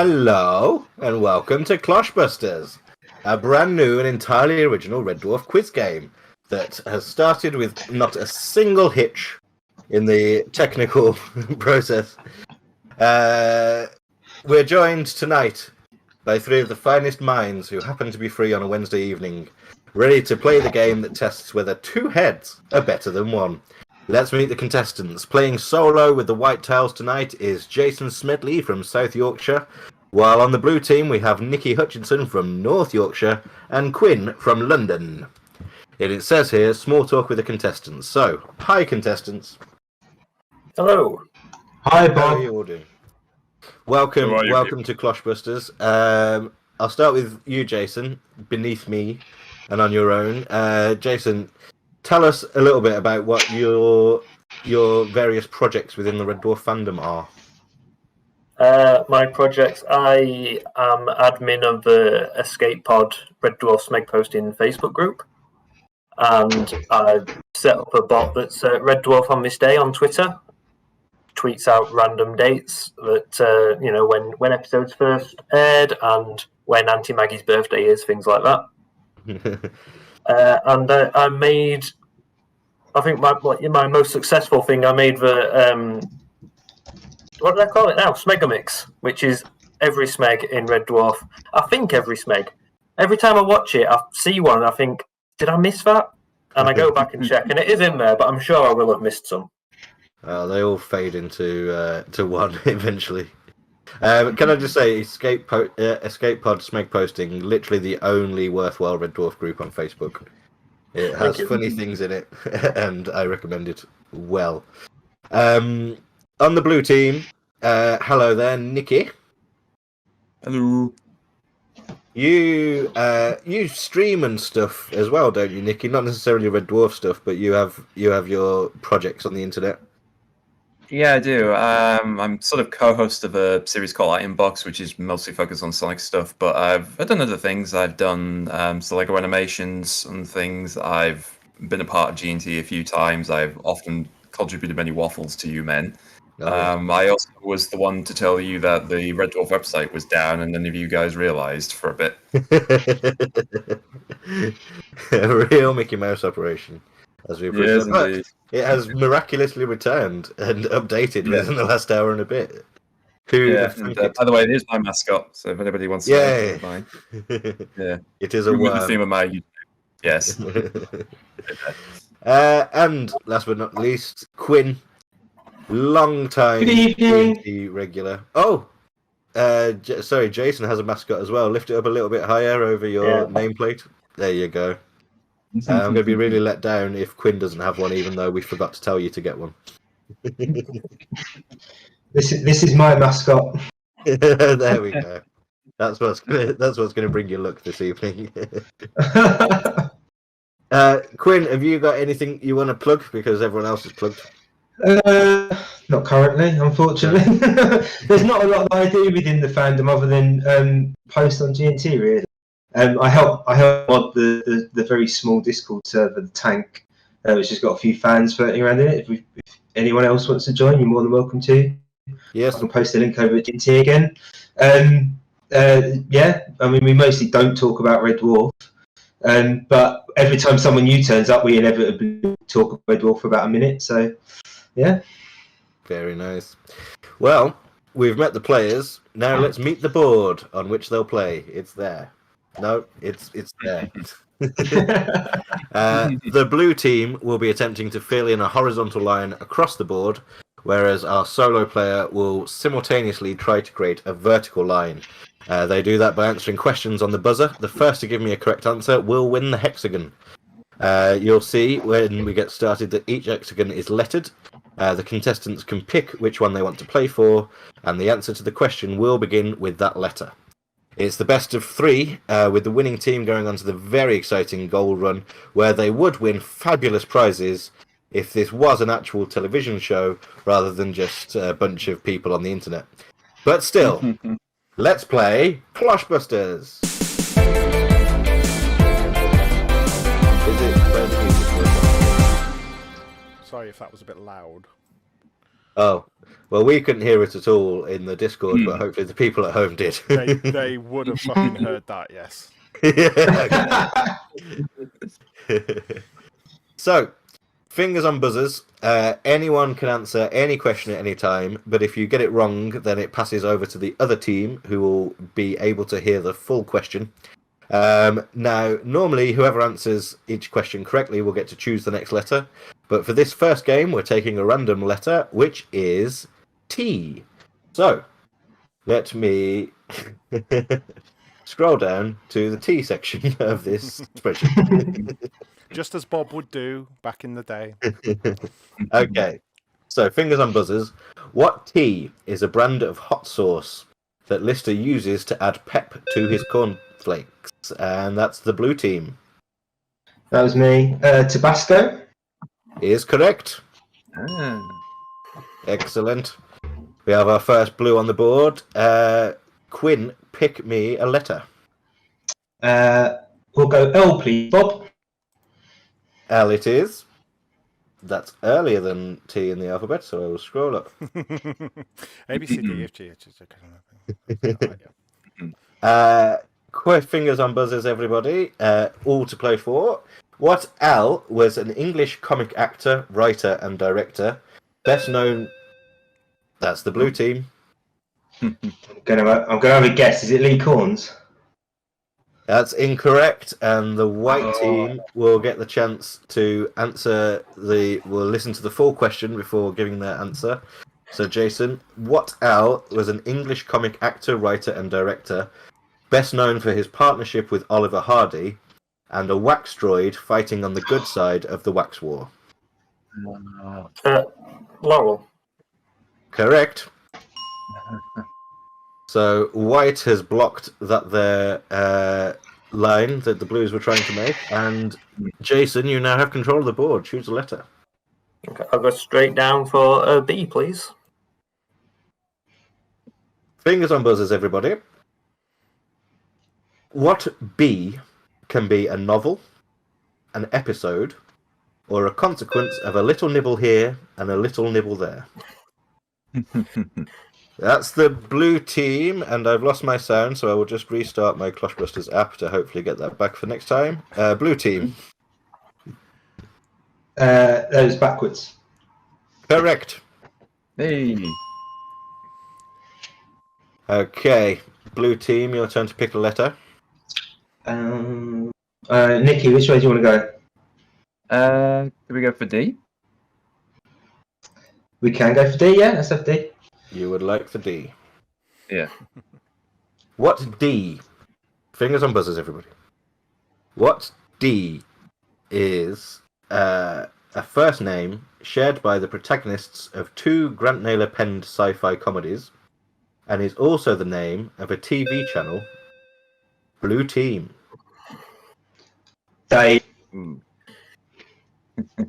Hello, and welcome to Clochebusters, a brand new and entirely original Red Dwarf quiz game that has started with not a single hitch in the technical process. We're joined tonight by three of the finest minds who happen to be free on a Wednesday evening, ready to play the game that tests whether two heads are better than one. Let's meet the contestants. Playing solo with the White Tails tonight is Jason Smedley from South Yorkshire, while on the blue team we have Nikki Hutchinson from North Yorkshire and Quinn from London. And it says here, small talk with the contestants. So, hi contestants. Hello. Hi, Bob. How are you all doing? Welcome to Clochebusters. I'll start with you, Jason, beneath me and on your own. Jason, tell us a little bit about what your various projects within the Red Dwarf fandom are. My projects, I am admin of the Escape Pod Red Dwarf Smeg posting Facebook group, and I've set up a bot that's Red Dwarf on this day on Twitter. Tweets out random dates that when episodes first aired and when Auntie Maggie's birthday is, things like that. And I made, I think my most successful thing, I made the what do I call it now? Smegamix, which is every Smeg in Red Dwarf. I think every Smeg. Every time I watch it, I see one and I think, did I miss that? And I go back and check, and it is in there, but I'm sure I will have missed some. They all fade into one eventually. Can I just say, Escape Pod Smeg posting, literally the only worthwhile Red Dwarf group on Facebook. It has funny things in it, and I recommend it well. On the blue team, hello there, Nikki. Hello. You stream and stuff as well, don't you, Nikki? Not necessarily Red Dwarf stuff, but you have your projects on the internet. Yeah, I do. I'm sort of co-host of a series called Item Box, which is mostly focused on Sonic stuff. But I've done other things. I've done Lego animations and things. I've been a part of G&T a few times. I've often contributed many waffles to you men. I also was the one to tell you that the Red Dwarf website was down, and none of you guys realised for a bit. A real Mickey Mouse operation, as we've Yes, indeed. It has miraculously returned and updated within the last hour and a bit. By the way, it is my mascot, so if anybody wants to know, it's mine. Yeah, it is a worm. The theme of my yes. And last but not least, Quinn, long time D&D regular. Oh, sorry, Jason has a mascot as well. Lift it up a little bit higher over your nameplate. There you go. I'm going to be really let down if Quinn doesn't have one, even though we forgot to tell you to get one. This is my mascot. There we go. That's what's going to bring you luck this evening. Quinn, have you got anything you want to plug? Because everyone else is plugged. Not currently, unfortunately. There's not a lot that I do within the fandom other than post on G&T, really. I help mod the very small Discord server, the Tank, which has got a few fans floating around in it. If anyone else wants to join, you're more than welcome to. Yes. I can post the link over at G&T again. We mostly don't talk about Red Dwarf. But every time someone new turns up, we inevitably talk about Red Dwarf for about a minute. So, yeah. Very nice. Well, we've met the players. Now let's meet the board on which they'll play. It's there. No, it's there. The blue team will be attempting to fill in a horizontal line across the board, whereas our solo player will simultaneously try to create a vertical line. They do that by answering questions on the buzzer. The first to give me a correct answer will win the hexagon. You'll see when we get started that each hexagon is lettered. The contestants can pick which one they want to play for, and the answer to the question will begin with that letter. It's the best of three, with the winning team going on to the very exciting goal run, where they would win fabulous prizes if this was an actual television show rather than just a bunch of people on the internet. But still, let's play Clochebusters. Sorry if that was a bit loud. Oh, well, we couldn't hear it at all in the Discord, but hopefully the people at home did. They would have fucking heard that, yes. So, fingers on buzzers. Anyone can answer any question at any time, but if you get it wrong, then it passes over to the other team, who will be able to hear the full question. Now, normally, whoever answers each question correctly will get to choose the next letter. But for this first game, we're taking a random letter, which is T. So, let me scroll down to the T section of this spreadsheet. Just as Bob would do back in the day. Okay, so fingers on buzzers. What T is a brand of hot sauce that Lister uses to add pep to his cornflakes? And that's the blue team. That was me. Tabasco. Is correct. Ah. Excellent. We have our first blue on the board. Quinn, pick me a letter. We'll go L, please, Bob. L it is. That's earlier than T in the alphabet, so I will scroll up. A, B, C, D, F, G, H, I. Fingers on buzzers, everybody. All to play for. What L was an English comic actor, writer, and director, best known. That's the blue team. I'm gonna have a guess. Is it Lee Corns? That's incorrect, and the white team will get the chance to answer will listen to the full question before giving their answer. So, Jason, what Al was an English comic actor, writer, and director, best known for his partnership with Oliver Hardy, and a wax droid fighting on the good side of the Wax War? Laurel. Correct. So white has blocked their line that the blues were trying to make, and Jason, you now have control of the board. Choose a letter. Okay, I'll go straight down for B, please. Fingers on buzzers, everybody. What B can be a novel, an episode, or a consequence of a little nibble here and a little nibble there? That's the blue team, and I've lost my sound, so I will just restart my Clochebusters app to hopefully get that back for next time. Blue team. That was backwards. Correct. Hey. Okay, blue team, your turn to pick a letter. Nikki, which way do you want to go? Can we go for D? We can go for D, yeah? Let's have D. You would like for D. Yeah. What D? Fingers on buzzers, everybody. What D is a first name shared by the protagonists of two Grant Naylor penned sci-fi comedies, and is also the name of a TV channel? Blue team. Dave.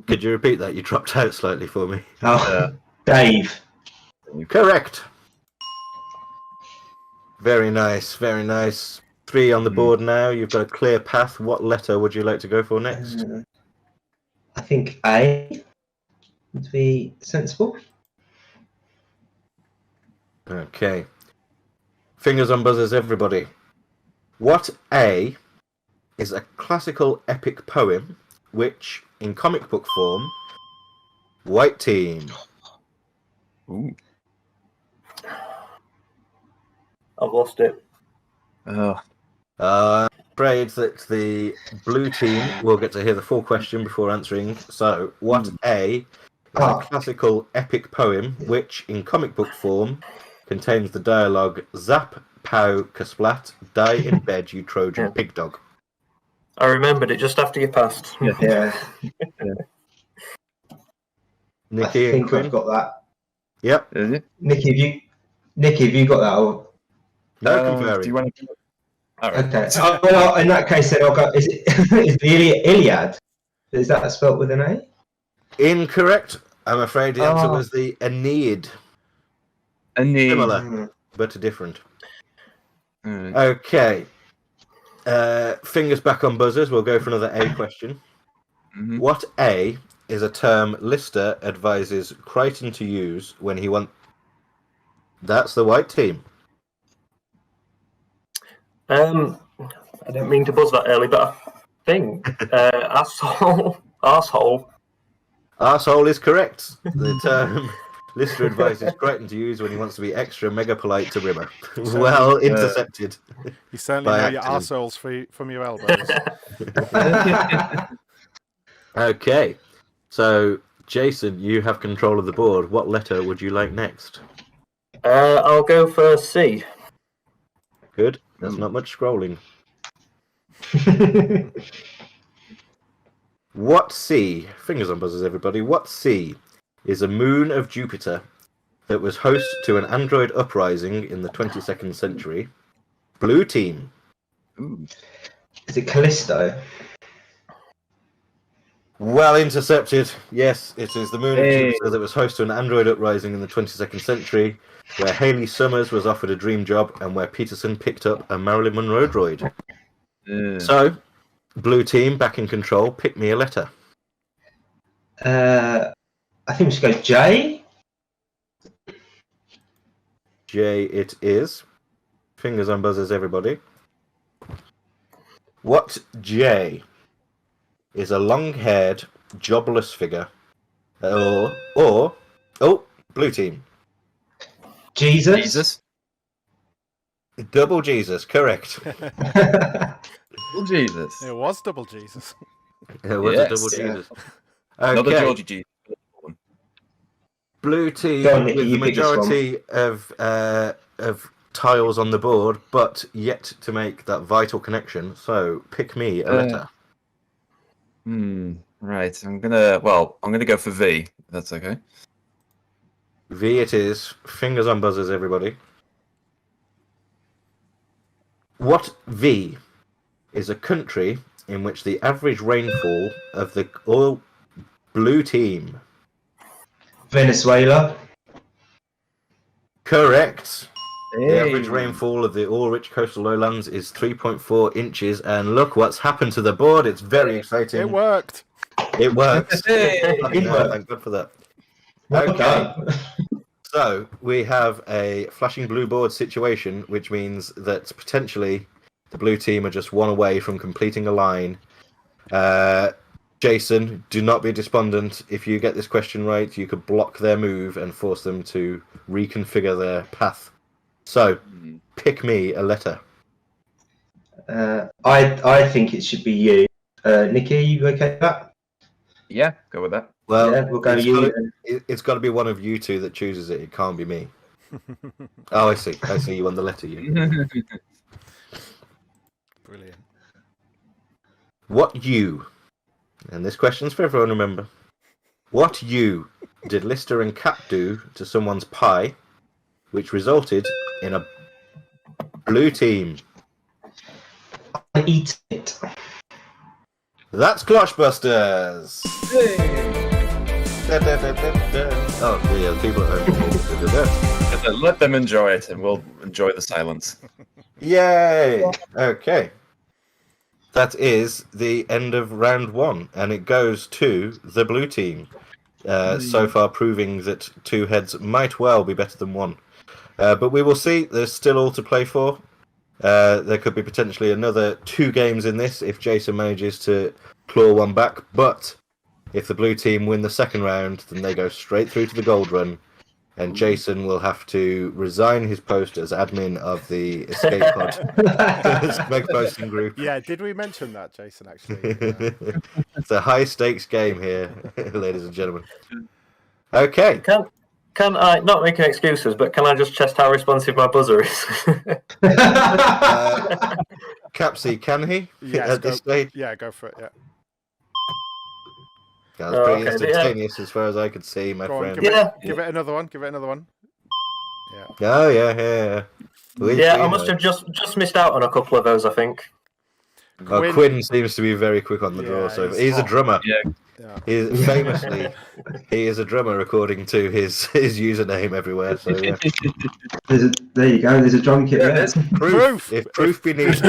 Could you repeat that? You dropped out slightly for me. Oh, Dave. Correct. Very nice, very nice. 3 on the board now. You've got a clear path. What letter would you like to go for next? I think A would be sensible. Okay. Fingers on buzzers, everybody. What A is a classical epic poem which, in comic book form, white team. Ooh. I've lost it. Oh. I'm afraid that the blue team will get to hear the full question before answering. So, what A is a classical epic poem which, in comic book form, contains the dialogue "Zap, pow, kasplat, die in bed, you Trojan pig dog"? I remembered it just after you passed. Yeah. Nikki I and think Quinn? I've got that. Yep. Is it? Nikki, have you got that? Or... No conferring. Do you want to... All right. Okay. Well, in that case, then I'll go. Is it is the Iliad? Is that spelt with an A? Incorrect. I'm afraid the answer was the Aeneid. Aeneid. Similar, but different. Right. Okay. Fingers back on buzzers. We'll go for another A question. Mhm. What A is a term Lister advises Crichton to use when he wants... That's the white team. I don't mean to buzz that early, but I think arsehole. Arsehole is correct. The term Lister advises Crichton to use when he wants to be extra mega polite to Rimmer. Well intercepted. You certainly by know your accident. arseholes from your elbows. Okay, so Jason, you have control of the board. What letter would you like next? I'll go for C. Good. That's not much scrolling. What sea, fingers on buzzers everybody, what sea is a moon of Jupiter that was host to an android uprising in the 22nd century? Blue team. Is it Callisto? Well intercepted. Yes, it is the moon of Jupiter that was host to an android uprising in the 22nd century, where Hayley Summers was offered a dream job and where Peterson picked up a Marilyn Monroe droid. So, blue team back in control. Pick me a letter. I think we should go J. J it is. Fingers on buzzers, everybody. What J is a long-haired, jobless figure? Or blue team. Jesus. Double Jesus, correct. Double Jesus. It was double Jesus. It was Yes. a double Jesus. Another Okay. Georgie G. Blue team Go on, Nicky, with the you pick this one. majority of tiles on the board, but yet to make that vital connection. So pick me a letter. Right. I'm gonna go for V. If that's okay. V it is. Fingers on buzzers, everybody. What V is a country in which the average rainfall of the all blue team? Venezuela. Correct. The average rainfall of the all-rich coastal lowlands is 3.4 inches, and look what's happened to the board. It's very exciting. It worked. It works. Hey. Fucking hell, thank God for that. Okay. Okay. So we have a flashing blue board situation, which means that potentially the blue team are just one away from completing a line. Jason, do not be despondent. If you get this question right, you could block their move and force them to reconfigure their path. So, pick me a letter. I think it should be you. Nikki, you okay with that? Yeah, go with that. Well, Yeah, we'll go it's you. gotta- it's got to be one of you two that chooses it. It can't be me. Oh, I see. I see you on the letter. You. Brilliant. What you? And this question's for everyone. Remember, what you did Lister and Cap do to someone's pie, which resulted in a blue team? I eat it. That's Clochebusters. Oh, yeah, people at home. Let them enjoy it, and we'll enjoy the silence. Yay! Okay. That is the end of round one, and it goes to the blue team. So far, proving that two heads might well be better than one. But we will see. There's still all to play for. There could be potentially another 2 games in this if Jason manages to claw one back. But if the blue team win the second round, then they go straight through to the gold run. And Jason will have to resign his post as admin of the Escape Pod Meg posting group. Yeah, did we mention that, Jason, actually? It's a high stakes game here, ladies and gentlemen. Okay. Can I, not making excuses, but can I just test how responsive my buzzer is? Capsy, can he? Yes, At this stage? Yeah, go for it, yeah. That was pretty okay, instantaneous as far as I could see, my Go on, friend. give it another one, give it another one. Yeah. Oh, yeah. Yeah, I must have just missed out on a couple of those, I think. Oh, Quinn seems to be very quick on the draw. Yeah, So he's he's a hot. drummer. Yeah. Yeah. He's famously, he is a drummer according to his username everywhere. So yeah, There you go. There's a drum kit There there. it is. Proof. If proof be needed,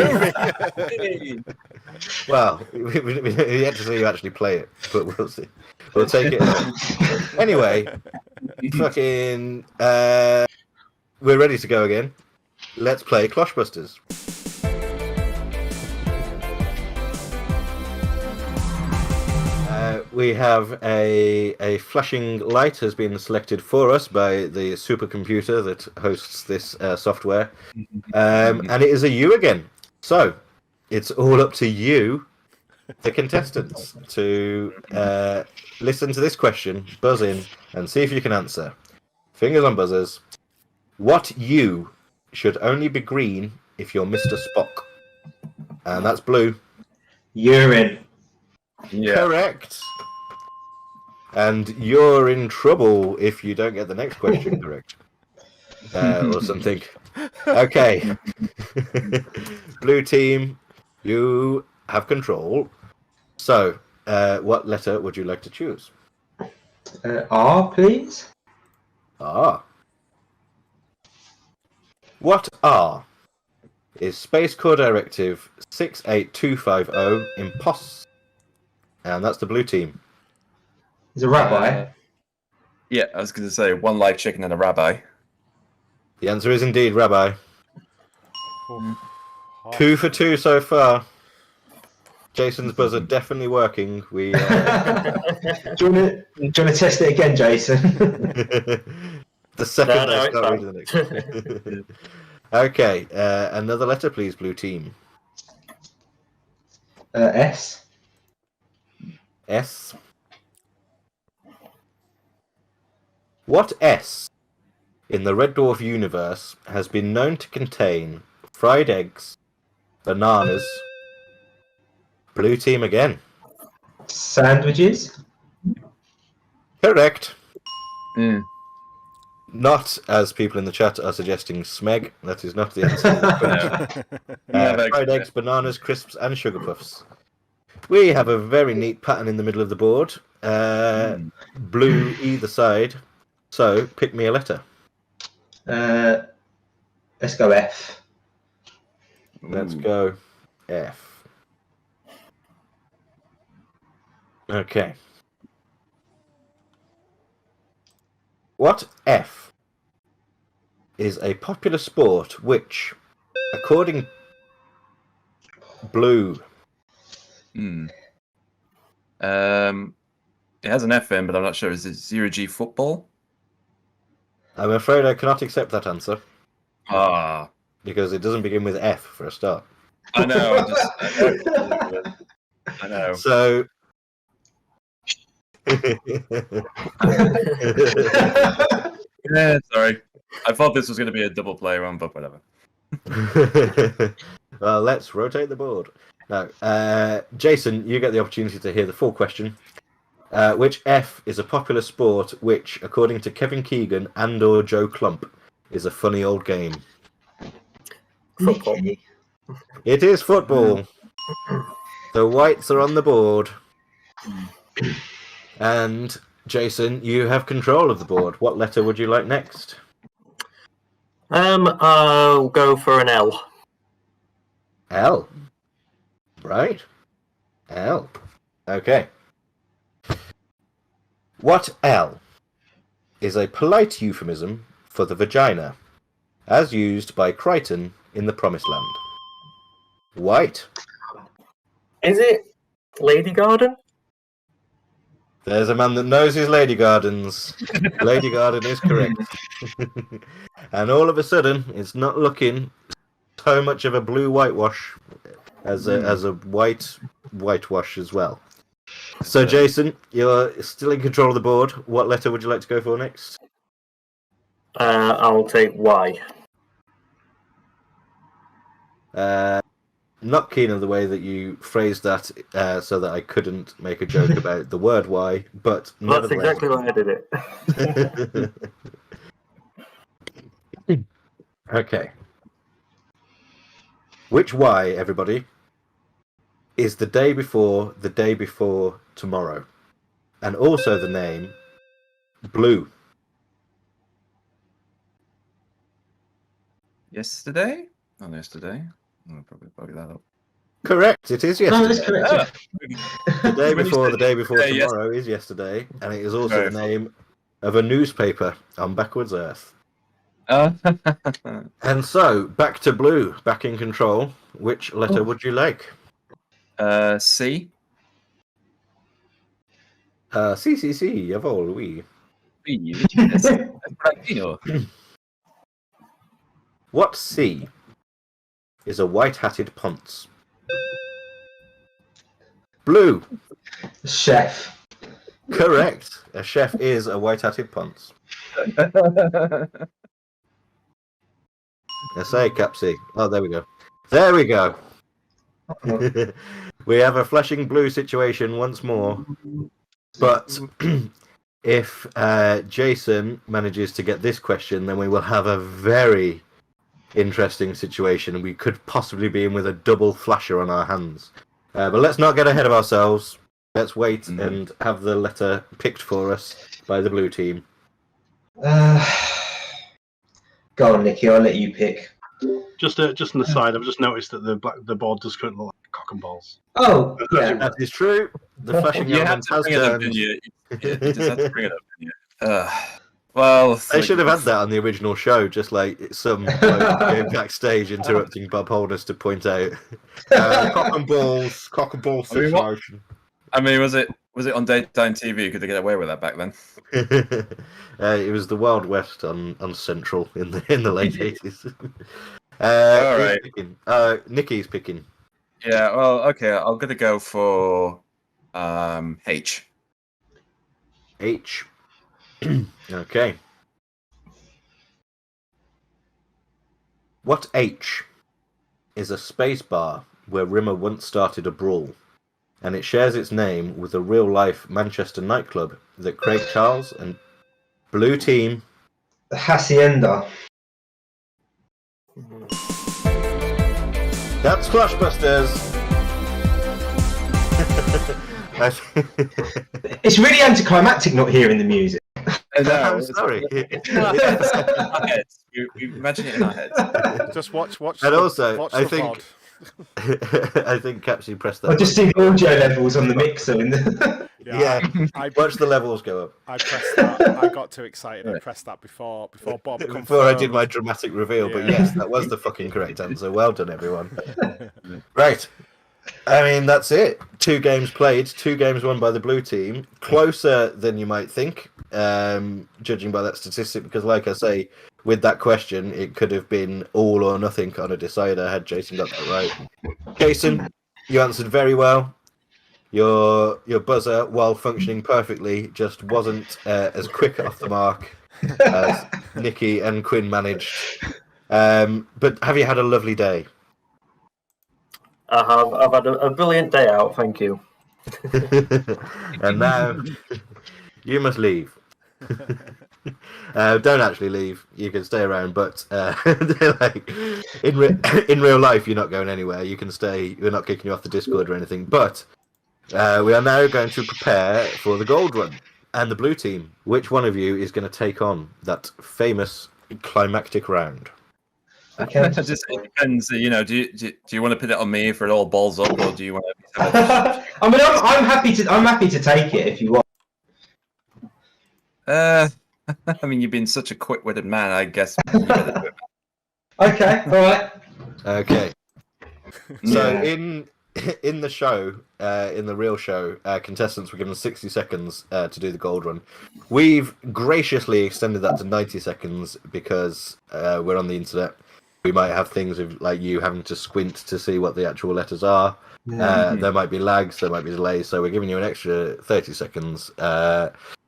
well, we yet to see you actually play it, but we'll see. We'll take it. Anyway, fucking, we're ready to go again. Let's play Clochebusters. We have a flashing light has been selected for us by the supercomputer that hosts this software, and it is a you again. So it's all up to you, the contestants, to listen to this question, buzz in, and see if you can answer. Fingers on buzzers. What you should only be green if you're Mr. Spock? And that's blue. Urine. Yeah. Correct. And you're in trouble if you don't get the next question correct. Or something. Okay. Blue team, you have control. So, what letter would you like to choose? R, please. R. What R is Space Corps Directive 68250 Impost? And that's the blue team. He's a rabbi. Yeah, I was going to say one live chicken and a rabbi. The answer is indeed Rabbi. Half. 2 for 2 so far. Jason's buzzer definitely working. We Do you want to test it again, Jason? the second No, I it's start fine. reading the next. Okay, another letter, please, blue team. S. S. What S in the Red Dwarf universe has been known to contain fried eggs, bananas, blue team again? Sandwiches. Correct. Mm. Not, as people in the chat are suggesting, Smeg. That is not the answer to the question. Never Fried eggs, bananas, crisps, and sugar puffs. We have a very neat pattern in the middle of the board. Blue either side. So, pick me a letter. Let's go F. Let's go F. Okay. What F is a popular sport which, according blue, Mm. It has an F in, but I'm not sure. Is it 0G football? I'm afraid I cannot accept that answer Ah, because it doesn't begin with F for a start. I know. I know. So. Yeah, sorry. I thought this was going to be a double play round, but whatever. Well, let's rotate the board. Now, Jason, you get the opportunity to hear the full question. Which F is a popular sport which, according to Kevin Keegan and or Joe Klump, is a funny old game? Football. It is football. The whites are on the board. And, Jason, you have control of the board. What letter would you like next? I'll go for an L. L. Right. L. Okay. What L is a polite euphemism for the vagina, as used by Crichton in The Promised Land? White. Is it Lady Garden? There's a man that knows his Lady Gardens. Lady Garden is correct. And all of a sudden, it's not looking so much of a blue whitewash as a white whitewash as well. So, Jason, you're still in control of the board. What letter would you like to go for next? I'll take Y. Not keen on the way that you phrased that, so that I couldn't make a joke about the word "why," but That's exactly why I did it. Okay. Which Y, everybody, is the day before tomorrow, and also the name Blue. Yesterday? Oh, yesterday. I'll probably bug that up. Correct. It is No, yesterday. that's correct. The day When you before said the day before yesterday, yes. tomorrow is yesterday, and it is also Very the name of a newspaper on Backwards Earth. And so, back to Blue, back in control. Which letter would you like? C. C, jawohl, oui. What C is a white-hatted ponce? Blue. Chef. Correct. A chef is a white-hatted ponce. I say, Capsy. Oh, there we go. There we go. We have a flashing blue situation once more. But if Jason manages to get this question, then we will have a very interesting situation. We could possibly be in with a double flasher on our hands. But let's not get ahead of ourselves. Let's wait and have the letter picked for us by the blue team. Go on, Nicky. I'll let you pick. Just on the side, I've just noticed that the board does currently look like cock and balls. Oh, yeah. That is true. The flashing You have element to has bring it up, turned. didn't you? You just have to bring it up, didn't you? Well, They should have had that on the original show, just like some bloke going backstage interrupting Bob Holders to point out cock and ball situation. I mean, was it on daytime TV? Could they get away with that back then? It was the Wild West on Central in the late 80s. All right. Nicky's picking. Yeah. Well, okay. I'm gonna go for H. H. Okay. What H is a space bar where Rimmer once started a brawl, and it shares its name with a real-life Manchester nightclub that Craig Charles and Blue Team... The Hacienda. That's Clochebusters! It's really anticlimactic not hearing the music. I'm sorry. We imagine it in our heads. Just watch. And also, watch I the think... pod. I think Capsy pressed that. I just see the audio levels on the mixer. Yeah, I watch the levels go up. I pressed that. I got too excited. I pressed that before Bob confirmed. Before I did my dramatic reveal, but Yeah. yes, that was the fucking correct answer. Well done, everyone. Right. I mean, that's it. 2 games played, 2 games won by the blue team. Closer than you might think, judging by that statistic, because like I say, with that question, it could have been all or nothing on a decider had Jason got that right. Jason, you answered very well. Your buzzer, while functioning perfectly, just wasn't as quick off the mark as Nicky and Quinn managed. But have you had a lovely day? I have. I've had a brilliant day out. Thank you. And now you must leave. Don't actually leave. You can stay around, but like in real life, you're not going anywhere. You can stay. We're not kicking you off the Discord or anything. But we are now going to prepare for the gold run and the blue team. Which one of you is going to take on that famous climactic round? Okay. It just depends. You know, do you want to put it on me for it all balls up, or do you want to? I mean, I'm happy to take it if you want. I mean, you've been such a quick-witted man. I guess. You better do it. Okay, all right. Okay. So Yeah. in the show, in the real show, contestants were given 60 seconds to do the gold run. We've graciously extended that to 90 seconds because we're on the internet. We might have things of like you having to squint to see what the actual letters are. There might be lags, there might be delays, so we're giving you an extra 30 seconds.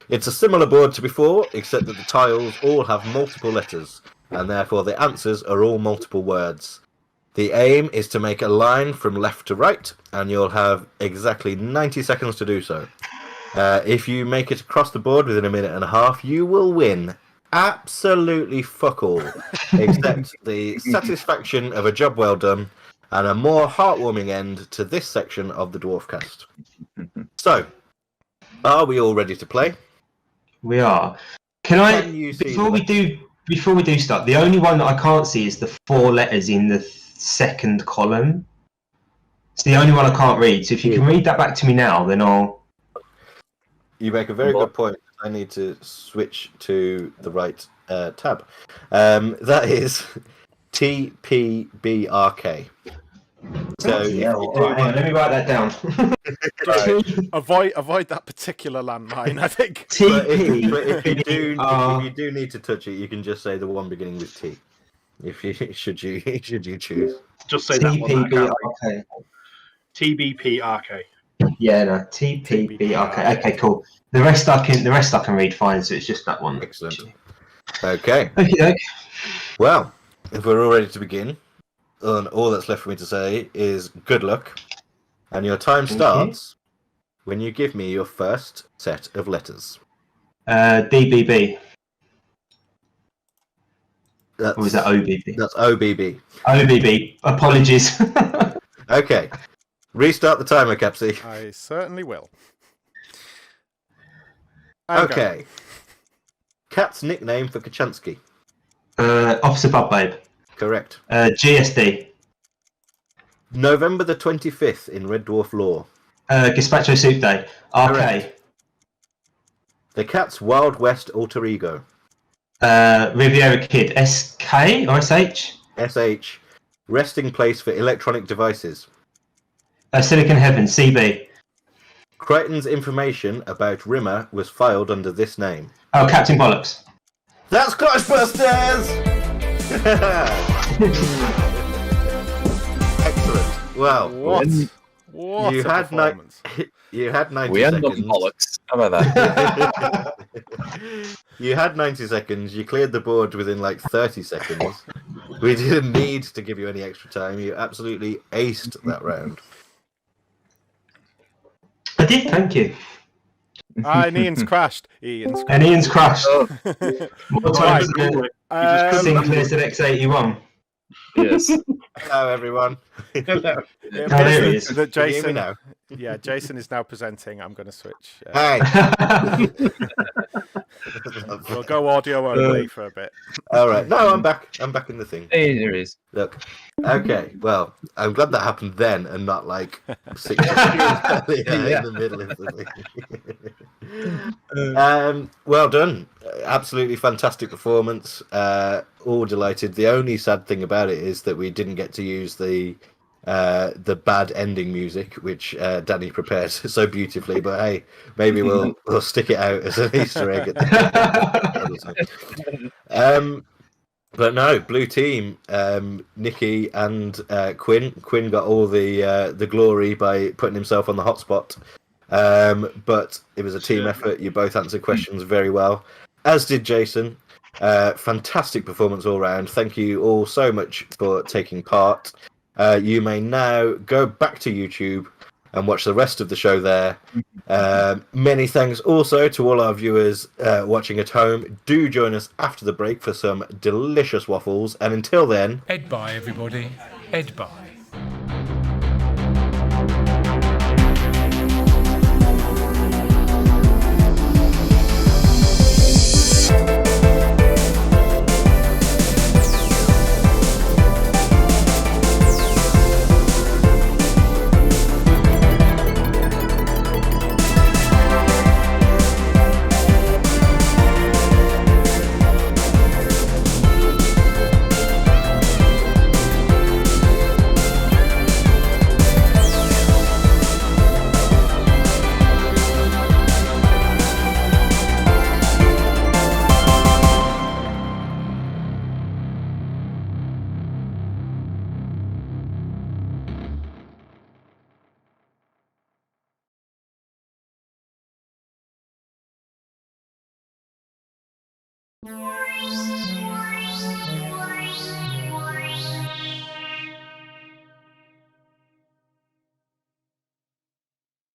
It's a similar board to before, except that the tiles all have multiple letters, and therefore the answers are all multiple words. The aim is to make a line from left to right, and you'll have exactly 90 seconds to do so. If you make it across the board within a minute and a half, you will win absolutely fuck all, except the satisfaction of a job well done and a more heartwarming end to this section of the Dwarfcast. So, are we all ready to play? We are. Can Can you see before we do start? The only one that I can't see is the 4 letters in the second column. It's the only one I can't read. So if you can read that back to me now, then I'll. You make a very good point. I need to switch to the right tab. That is TPBRK. So if Yeah, you right, hang on, let me write that down. Avoid that particular landmine, I think. But if you do need to touch it, you can just say the one beginning with T. If you should you choose. Just say that one. I can't read. TBPRK. TBPRK. Yeah, no, TPBRK. Okay, cool. The rest I can read fine. So it's just that one. Excellent. Okay. Okay. Well, if we're all ready to begin, all that's left for me to say is good luck, and your time starts when you give me your first set of letters. DBB. That's, Or was that OBB? That's OBB. OBB. Apologies. Okay. Restart the timer, Capsy. I certainly will. Okay. Cat's nickname for Kachansky. Officer Bub Babe. Correct. GSD. November the 25th in Red Dwarf lore. Gazpacho Soup Day. RK. Correct. The cat's Wild West alter ego. Riviera Kid. SK or SH? SH. Resting place for electronic devices. Silicon Heaven. CB. Crichton's information about Rimmer was filed under this name. Oh, Captain Bollocks. That's Clochebusters! Excellent. Well, What you a had performance. You had 90 We end seconds. on bollocks. How about that? You had 90 seconds. You cleared the board within like 30 seconds. We didn't need to give you any extra time. You absolutely aced that round. I did, thank you. And Ian's crashed. And Ian's crashed. More times than Sinclair's an X81. Yes. Hello, everyone. Hello. It Oh, there he means is. that Can you hear me Jason, now? yeah, Jason is now presenting. I'm going to switch. Hey. We'll go audio only for a bit. All right. No, I'm back. I'm back in the thing. Hey, there he is. Look. Okay. Well, I'm glad that happened then and not like 6 seconds in the middle of the thing. Well done. Absolutely fantastic performance. All delighted. The only sad thing about it is that we didn't get to use the bad ending music, which Danny prepared so beautifully. But hey, maybe we'll stick it out as an Easter egg at the end. But no, blue team, Nikki and Quinn. Quinn got all the glory by putting himself on the hotspot. But it was a team effort. You both answered questions very well, as did Jason. Fantastic performance all round. Thank you all so much for taking part. You may now go back to YouTube and watch the rest of the show there. Many thanks also to all our viewers watching at home. Do join us after the break for some delicious waffles. And until then... Ed bye, everybody. Ed bye.